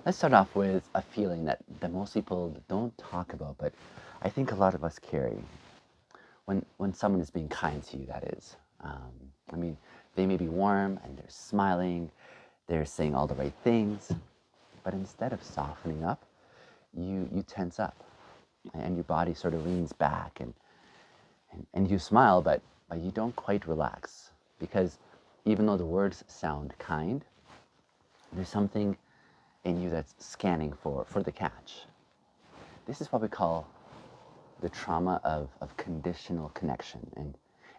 Let's start off with a feeling that most people don't talk about, but I think a lot of us carry. When someone is being kind to you, that is. Um, I mean, they may be warm and they're smiling, they're saying all the right things, but instead of softening up, you tense up and your body sort of leans back and you smile, but you don't quite relax because even though the words sound kind, there's something in you that's scanning for the catch. This is what we call the trauma of conditional connection.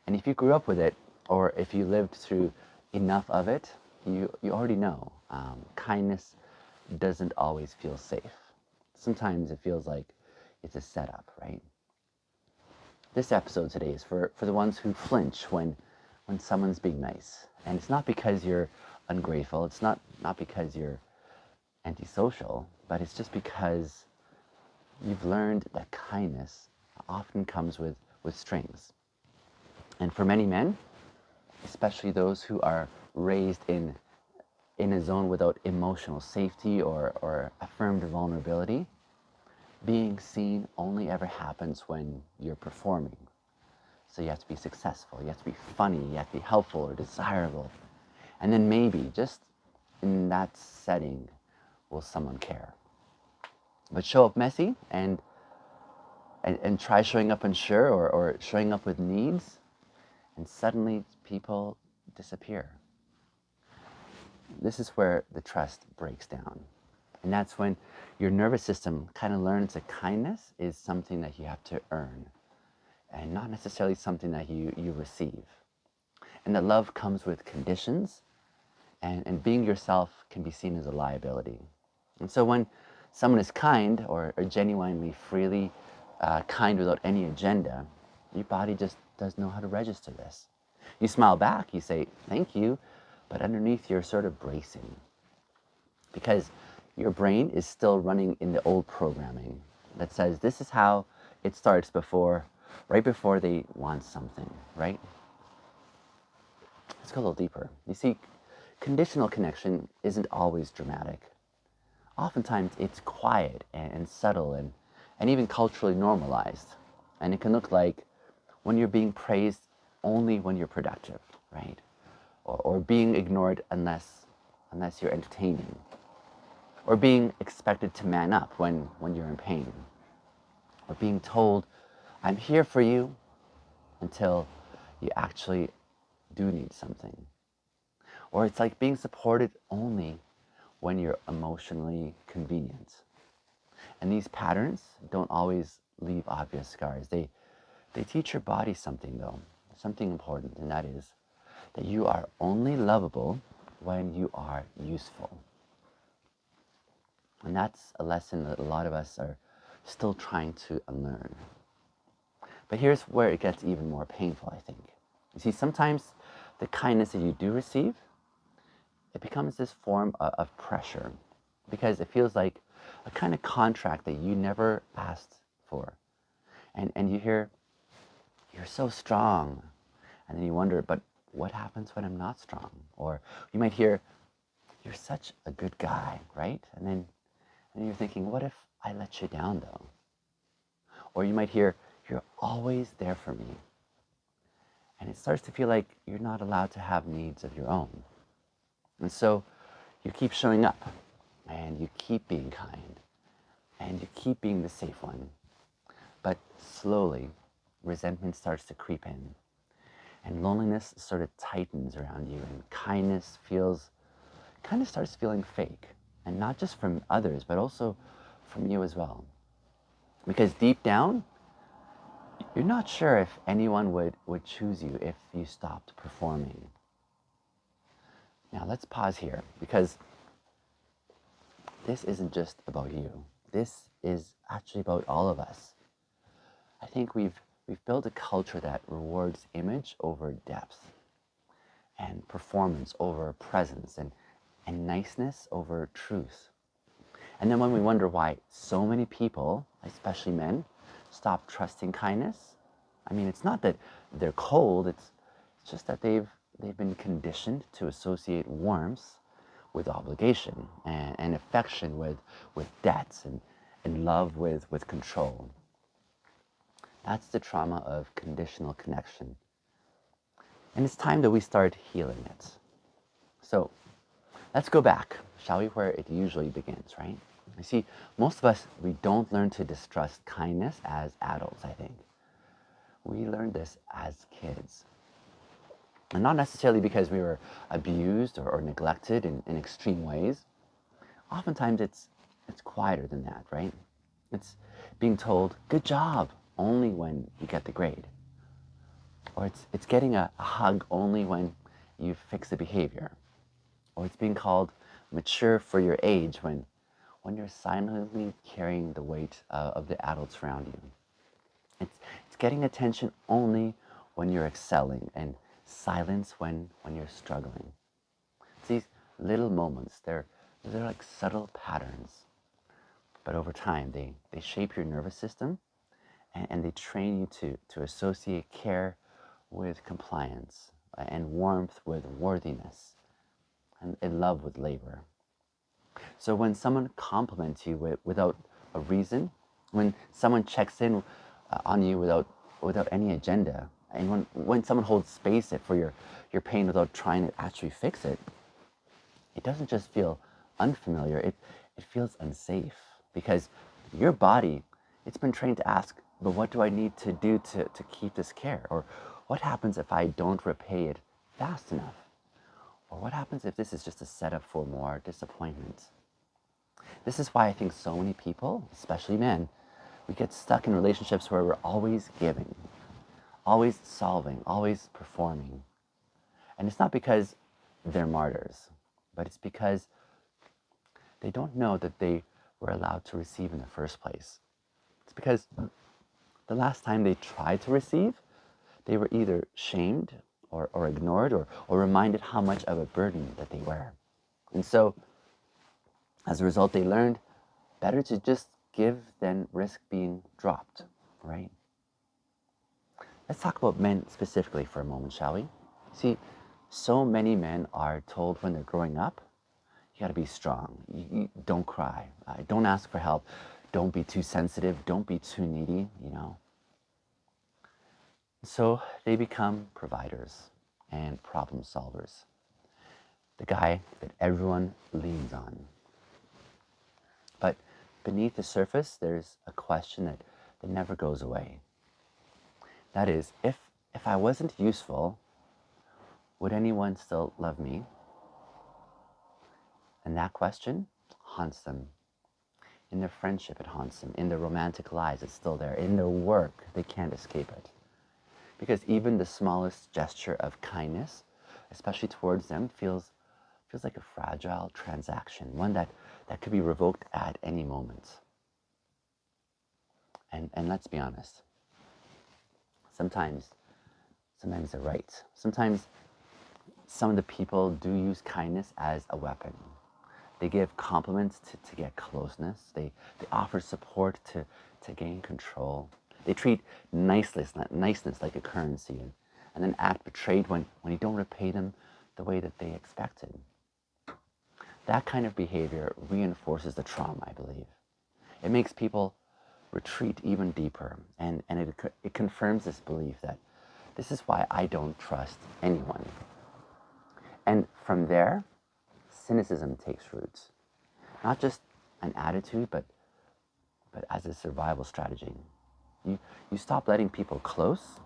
And if you grew up with it, or if you lived through enough of it, you already know kindness doesn't always feel safe. Sometimes it feels like it's a setup, right? This episode today is for the ones who flinch when someone's being nice. And it's not because you're ungrateful, it's not because you're antisocial, but it's just because you've learned that kindness often comes with strings. And for many men, especially those who are raised in a zone without emotional safety or affirmed vulnerability, being seen only ever happens when you're performing. So you have to be successful, you have to be funny, you have to be helpful or desirable. And then maybe, just in that setting, will someone care. But show up messy and try showing up unsure or showing up with needs, and suddenly people disappear. This is where the trust breaks down. And that's when your nervous system kind of learns that kindness is something that you have to earn and not necessarily something that you receive. And that love comes with conditions, and being yourself can be seen as a liability. And so when someone is kind or genuinely, freely kind without any agenda, your body just doesn't know how to register this. You smile back, you say, thank you, but underneath you're sort of bracing because your brain is still running in the old programming that says this is how it starts right before they want something, right? Let's go a little deeper. You see, conditional connection isn't always dramatic. Oftentimes it's quiet and subtle and even culturally normalized. And it can look like when you're being praised only when you're productive, right? Or being ignored unless you're entertaining. Or being expected to man up when you're in pain. Or being told, I'm here for you until you actually do need something. Or it's like being supported only when you're emotionally convenient. And these patterns don't always leave obvious scars. They teach your body something though, something important, and that is that you are only lovable when you are useful. And that's a lesson that a lot of us are still trying to unlearn. But here's where it gets even more painful, I think. You see, sometimes the kindness that you do receive, it becomes this form of pressure because it feels like a kind of contract that you never asked for. And you hear, you're so strong. And then you wonder, but what happens when I'm not strong? Or you might hear, you're such a good guy, right? And you're thinking, what if I let you down though? Or you might hear, you're always there for me. And it starts to feel like you're not allowed to have needs of your own. And so you keep showing up and you keep being kind and you keep being the safe one. But slowly, resentment starts to creep in and loneliness sort of tightens around you and kindness kind of starts feeling fake. And not just from others, but also from you as well. Because deep down, you're not sure if anyone would choose you if you stopped performing. Now let's pause here because this isn't just about you. This is actually about all of us. I think we've built a culture that rewards image over depth and performance over presence and niceness over truth. And then when we wonder why so many people, especially men, stop trusting kindness, I mean, it's not that they're cold, it's just that they've been conditioned to associate warmth with obligation, and affection with debts, and love with control. That's the trauma of conditional connection. And it's time that we start healing it. So let's go back, shall we, where it usually begins, right? You see, most of us, we don't learn to distrust kindness as adults, I think. We learned this as kids. And not necessarily because we were abused or neglected in extreme ways. Oftentimes it's quieter than that, right? It's being told, good job, only when you get the grade. Or it's getting a hug only when you fix the behavior. Or it's being called mature for your age when you're silently carrying the weight of the adults around you. It's getting attention only when you're excelling, and silence when you're struggling. It's these little moments, they're like subtle patterns, but over time they shape your nervous system, and they train you to associate care with compliance, and warmth with worthiness, and love with labor. So when someone compliments you without a reason, when someone checks in on you without any agenda, and when someone holds space for your pain without trying to actually fix it, it doesn't just feel unfamiliar, it feels unsafe, because your body, it's been trained to ask, but what do I need to do to keep this care? Or what happens if I don't repay it fast enough? Or what happens if this is just a setup for more disappointment? This is why I think so many people, especially men, we get stuck in relationships where we're always giving, always solving, always performing. And it's not because they're martyrs, but it's because they don't know that they were allowed to receive in the first place. It's because the last time they tried to receive, they were either shamed or ignored, or reminded how much of a burden that they were. And so, as a result, they learned better to just give than risk being dropped, right? Let's talk about men specifically for a moment, shall we? See, so many men are told when they're growing up, you gotta be strong. You don't cry. Don't ask for help. Don't be too sensitive. Don't be too needy, you know. So they become providers and problem solvers. The guy that everyone leans on. But beneath the surface, there's a question that never goes away. That is, if I wasn't useful, would anyone still love me? And that question haunts them. In their friendship, it haunts them. In their romantic lives, it's still there. In their work, they can't escape it. Because even the smallest gesture of kindness, especially towards them, feels like a fragile transaction, one that could be revoked at any moment. And let's be honest, sometimes they're right. Sometimes some of the people do use kindness as a weapon. They give compliments to get closeness. They offer support to gain control. They treat niceness like a currency, and then act betrayed when you don't repay them the way that they expected. That kind of behavior reinforces the trauma, I believe. It makes people retreat even deeper, and it confirms this belief that this is why I don't trust anyone. And from there, cynicism takes roots. Not just an attitude, but as a survival strategy. You stop letting people close,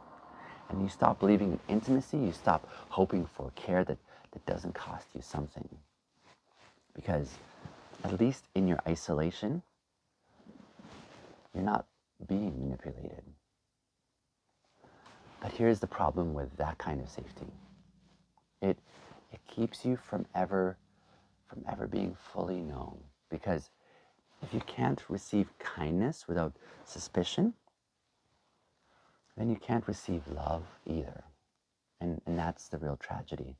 and you stop believing in intimacy. You stop hoping for care that doesn't cost you something. Because at least in your isolation, you're not being manipulated. But here's the problem with that kind of safety. It keeps you from ever being fully known. Because if you can't receive kindness without suspicion, then you can't receive love either. And that's the real tragedy.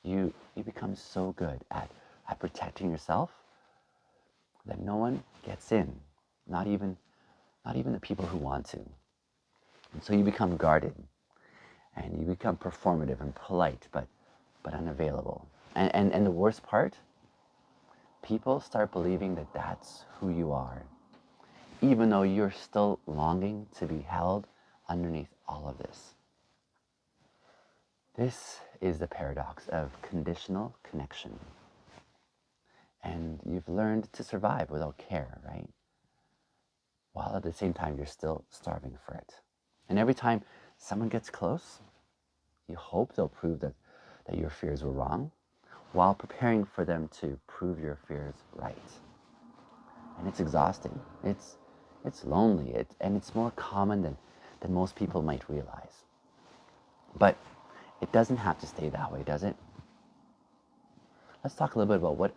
You become so good at protecting yourself that no one gets in, not even the people who want to. And so you become guarded, and you become performative and polite, but unavailable. And the worst part, people start believing that that's who you are, even though you're still longing to be held underneath all of this. This is the paradox of conditional connection. And you've learned to survive without care, right? While at the same time, you're still starving for it. And every time someone gets close, you hope they'll prove that your fears were wrong while preparing for them to prove your fears right. And it's exhausting. It's lonely. And it's more common than most people might realize. But it doesn't have to stay that way, does it? Let's talk a little bit about what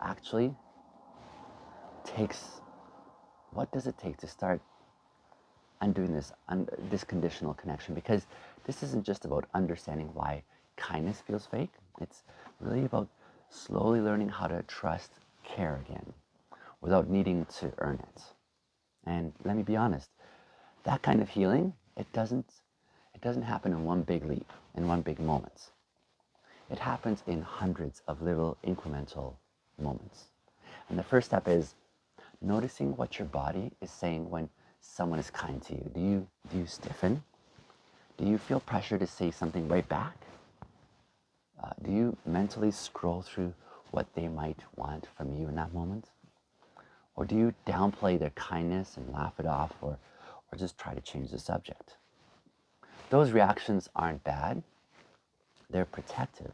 does it take to start undoing this conditional connection? Because this isn't just about understanding why kindness feels fake. It's really about slowly learning how to trust care again without needing to earn it. And let me be honest, that kind of healing, it doesn't happen in one big leap, in one big moment. It happens in hundreds of little incremental moments. And the first step is noticing what your body is saying when someone is kind to you. Do you stiffen? Do you feel pressure to say something right back? Do you mentally scroll through what they might want from you in that moment? Or do you downplay their kindness and laugh it off, or just try to change the subject? Those reactions aren't bad, they're protective,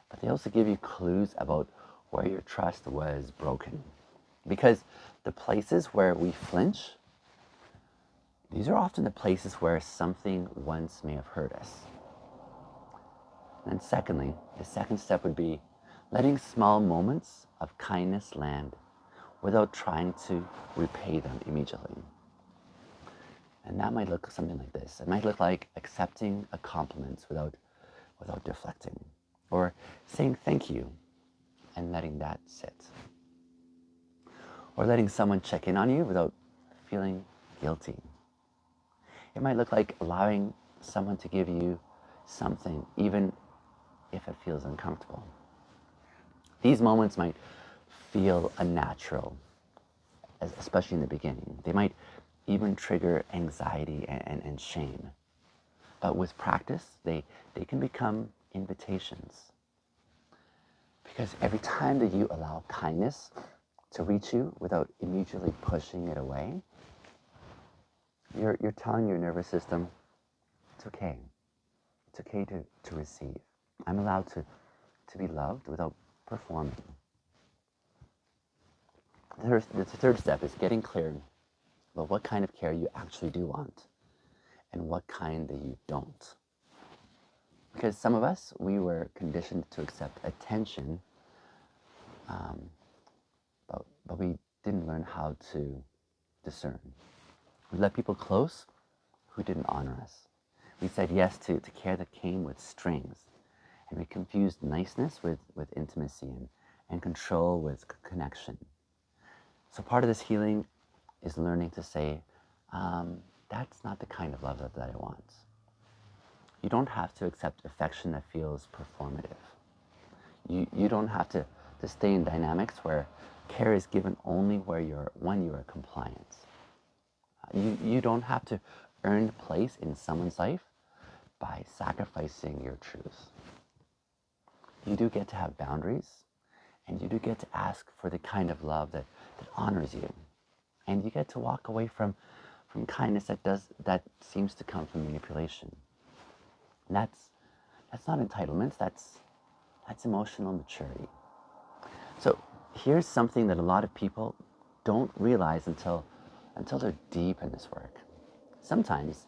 but they also give you clues about where your trust was broken. Because the places where we flinch, these are often the places where something once may have hurt us. And secondly, the second step would be letting small moments of kindness land without trying to repay them immediately. And that might look something like this. It might look like accepting a compliment without deflecting, or saying thank you and letting that sit, or letting someone check in on you without feeling guilty. It might look like allowing someone to give you something, even if it feels uncomfortable. These moments might feel unnatural, especially in the beginning. They might even trigger anxiety and shame. But with practice, they can become invitations. Because every time that you allow kindness to reach you without immediately pushing it away, you're telling your nervous system, it's okay. It's okay to receive. I'm allowed to be loved without performing. The third step is getting clear about what kind of care you actually do want and what kind that you don't. Because some of us, we were conditioned to accept attention, but we didn't learn how to discern. We let people close who didn't honor us. We said yes to care that came with strings, and we confused niceness with intimacy and control with connection. So part of this healing is learning to say, that's not the kind of love that I want. You don't have to accept affection that feels performative. You don't have to stay in dynamics where care is given only when you're compliant. You don't have to earn place in someone's life by sacrificing your truth. You do get to have boundaries, and you do get to ask for the kind of love that honors you. And you get to walk away from kindness that seems to come from manipulation. And that's not entitlement, that's emotional maturity. So here's something that a lot of people don't realize until they're deep in this work. Sometimes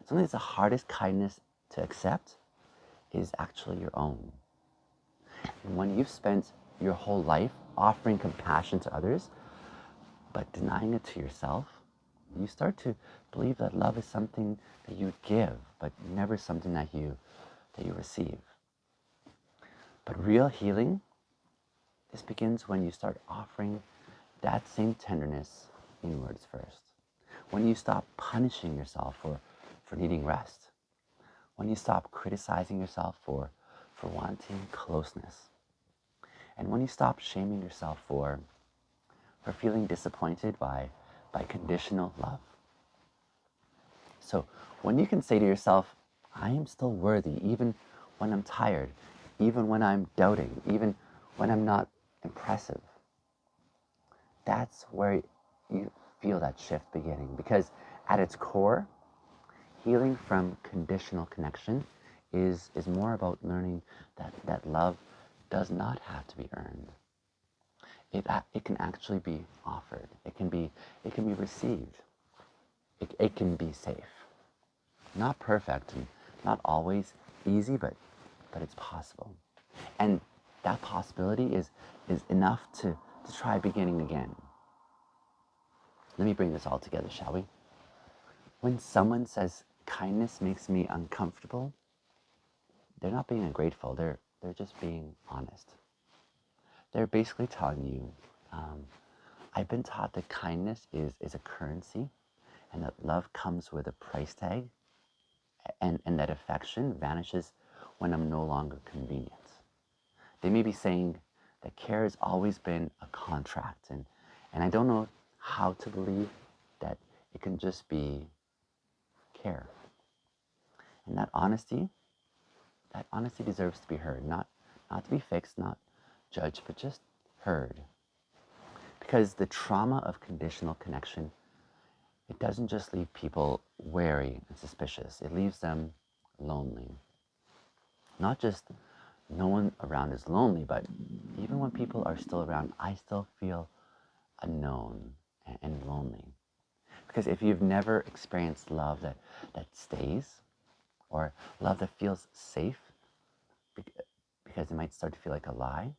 something that's the hardest kindness to accept is actually your own. And when you've spent your whole life offering compassion to others, but denying it to yourself, you start to believe that love is something that you give, but never something that you receive. But real healing, this begins when you start offering that same tenderness inwards first. When you stop punishing yourself for needing rest. When you stop criticizing yourself for wanting closeness. And when you stop shaming yourself for feeling disappointed by conditional love. So when you can say to yourself, I am still worthy even when I'm tired, even when I'm doubting, even when I'm not impressive, that's where you feel that shift beginning. Because at its core, healing from conditional connection is more about learning that love does not have to be earned. It can actually be offered. It can be received. It can be safe. Not perfect and not always easy, but it's possible. And that possibility is enough to try beginning again. Let me bring this all together, shall we? When someone says kindness makes me uncomfortable, they're not being ungrateful, they're just being honest. They're basically telling you, um, I've been taught that kindness is a currency and that love comes with a price tag, and that affection vanishes when I'm no longer convenient. They may be saying that care has always been a contract, and I don't know how to believe that it can just be care. And that honesty deserves to be heard, not to be fixed, not judged, but just heard. Because the trauma of conditional connection, it doesn't just leave people wary and suspicious, it leaves them lonely. Not just no one around is lonely, but even when people are still around, I still feel unknown and lonely. Because if you've never experienced love that stays, or love that feels safe, because it might start to feel like a lie,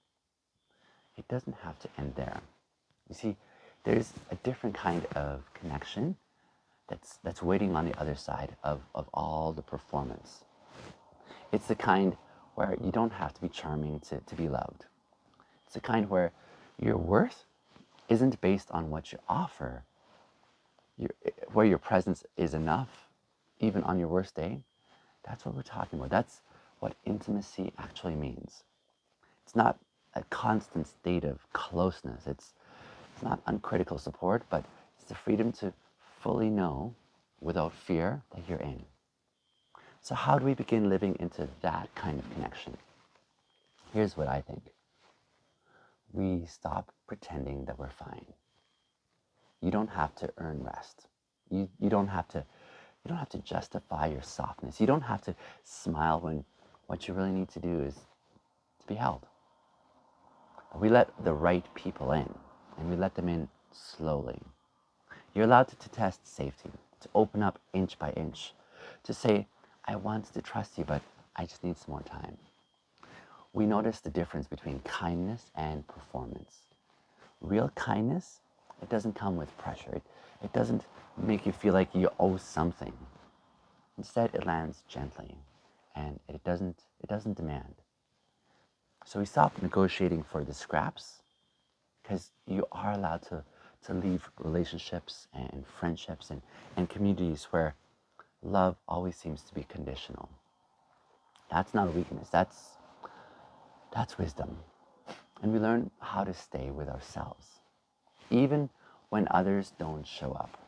it doesn't have to end there. You see, there's a different kind of connection that's waiting on the other side of all the performance. It's the kind where you don't have to be charming to be loved. It's the kind where your worth isn't based on what you offer, your, where your presence is enough, even on your worst day. That's what we're talking about. That's what intimacy actually means. It's not a constant state of closeness. It's not uncritical support, but it's the freedom to fully know without fear that you're in. So how do we begin living into that kind of connection? Here's what I think. We stop pretending that we're fine. You don't have to earn rest. You don't have to justify your softness. You don't have to smile when what you really need to do is to be held. We let the right people in, and we let them in slowly. You're allowed to test safety, to open up inch by inch, to say, I want to trust you, but I just need some more time. We notice the difference between kindness and performance. Real kindness, it doesn't come with pressure. It doesn't make you feel like you owe something. Instead, it lands gently, and it doesn't demand. So we stop negotiating for the scraps, because you are allowed to leave relationships and friendships and communities where love always seems to be conditional. That's not a weakness, that's wisdom. And we learn how to stay with ourselves, even when others don't show up,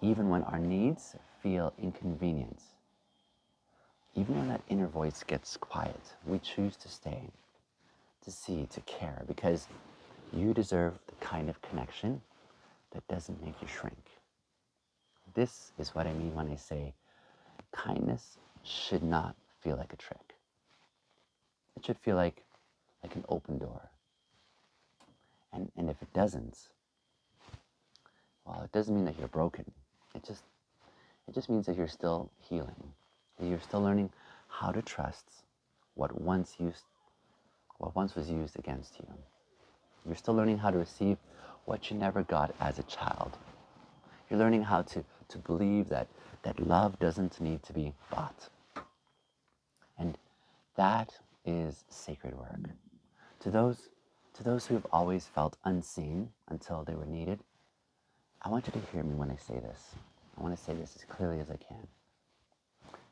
even when our needs feel inconvenient, even when that inner voice gets quiet. We choose to stay, to see, to care, because you deserve the kind of connection that doesn't make you shrink. This is what I mean when I say kindness should not feel like a trick. It should feel like an open door. And if it doesn't, well, it doesn't mean that you're broken. It just means that you're still healing. That you're still learning how to trust what once used what once was used against you. You're still learning how to receive what you never got as a child. You're learning how to believe that love doesn't need to be bought. And that is sacred work. To those to those who have always felt unseen until they were needed, I want you to hear me when I say this. I want to say this as clearly as I can.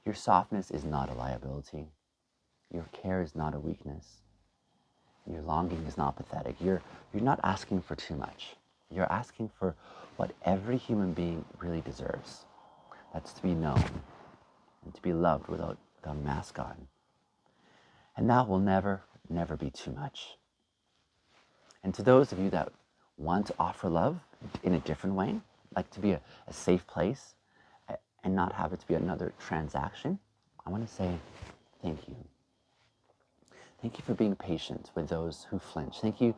Your softness is not a liability. Your care is not a weakness. Your longing is not pathetic. You're not asking for too much. You're asking for what every human being really deserves. That's to be known and to be loved without a mask on. And that will never, never be too much. And to those of you that want to offer love in a different way, like to be a safe place and not have it to be another transaction, I want to say thank you. Thank you for being patient with those who flinch. Thank you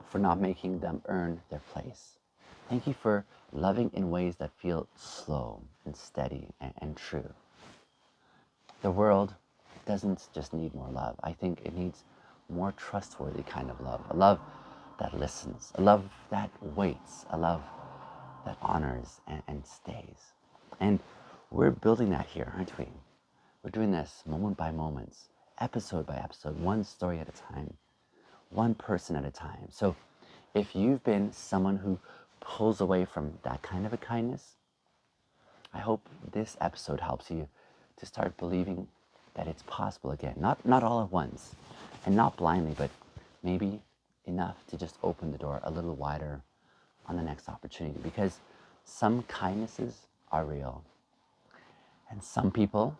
for not making them earn their place. Thank you for loving in ways that feel slow and steady and true. The world doesn't just need more love. I think it needs more trustworthy kind of love. A love that listens, a love that waits, a love that honors and stays. And we're building that here, aren't we? We're doing this moment by moment, episode by episode, one story at a time, one person at a time. So if you've been someone who pulls away from that kind of a kindness, I hope this episode helps you to start believing that it's possible again. Not all at once and not blindly, but maybe enough to just open the door a little wider on the next opportunity, because some kindnesses are real and some people,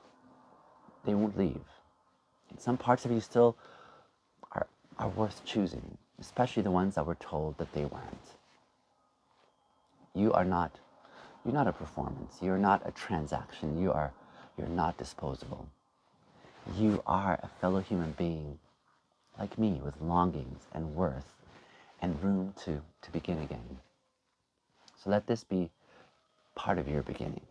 they won't leave. And some parts of you still are worth choosing, especially the ones that were told that they weren't. You are not, you're not a performance. You're not a transaction. You're not disposable. You are a fellow human being like me with longings and worth and room to begin again. So let this be part of your beginning.